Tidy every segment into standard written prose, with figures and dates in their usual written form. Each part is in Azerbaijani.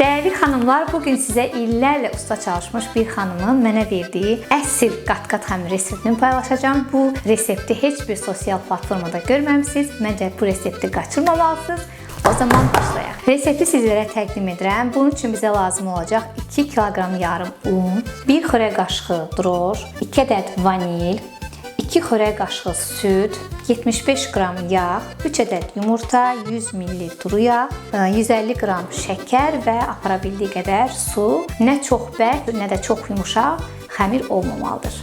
Dəyərli xanımlar, bugün sizə illərlə usta çalışmış bir xanımın mənə verdiyi əsl qat-qat xəmir reseptini paylaşacağım. Bu resepti heç bir sosial platformada görməmisiniz. Məncə bu resepti qaçırmamalısınız. O zaman başlayaq. Resepti sizlərə təqdim edirəm. Bunun üçün bizə lazım olacaq 2 kiloqram yarım un, 1 xörək qaşığı droş, 2 ədəd vanil, 2 xörək qaşığı süd, 75 qram yağ, 3 ədəd yumurta, 100 ml duru yağ, 150 qram şəkər və apara bildiyi qədər su. Nə çox bərk, nə də çox yumuşaq xəmir olmamalıdır.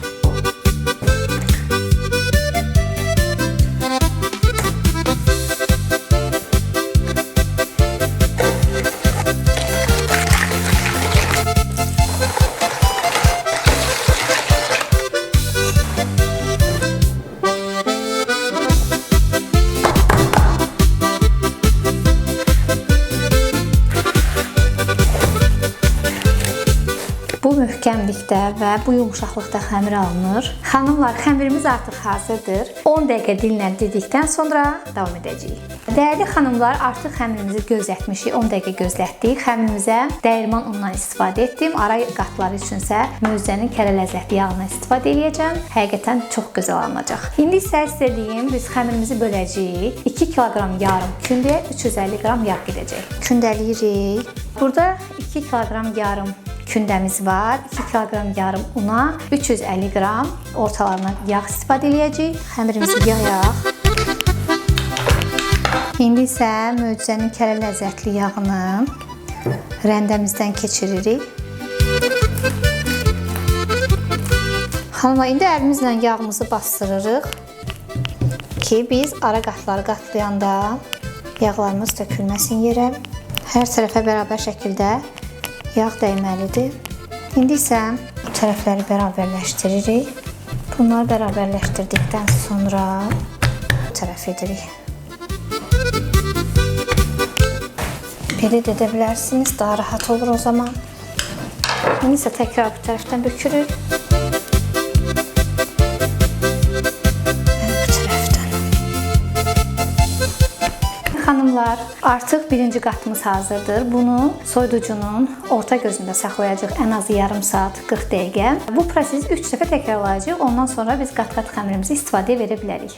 Bu möhkəmlikdə və bu yumuşaqlıqda xəmir alınır. Xanımlar, xəmirimiz artıq hazırdır. 10 dəqiqə dinləndirdikdən sonra davam edəcəyik. Dəyərli xanımlar, artıq xəmirimizi gözlətmişik, 10 dəqiqə gözlətdik. Xəmirimizə dəyirman unundan istifadə etdim. Ara qatları üçünsə möcüzənin kərə ləzzətli yağından istifadə edəcəm. Həqiqətən çox gözəl alınacaq. İndi isə sizə deyim, biz xəmirimizi böləcəyik. 2 kiloqram yarım kündəyə 350 qram yağ gedəcək. Kündəliyirik. Burada 2 kiloqram yarım kündəmiz var. 2 kiloqram yarım una, 350 qram ortalarına yağ istifadə edəcəyik. Xəmirimizi yayaq. İndi isə möcüzənin kərə ləzzətli yağını rəndəmizdən keçiririk. Xanımlar, indi əlimizlə yağımızı bastırırıq ki, biz ara qatları qatlayanda yağlarımız tökülməsin yerə. Hər tərəfə bərabər şəkildə yağ dəyməlidir. İndi isə bu tərəfləri bərabərləşdiririk. Bunları bərabərləşdirdikdən sonra bu tərəf edirik. Belə də edə bilərsiniz, daha rahat olur o zaman. İndi isə təkrar bu tərəfdən bükürük. Xanımlar, artıq birinci qatımız hazırdır. Bunu soyuducunun orta gözündə saxlayacaq ən azı yarım saat, 40 dəqiqə. Bu prosesi 3 dəfə təkrarlayacaq. Ondan sonra biz qat-qat xəmirimizi istifadəyə verə bilərik.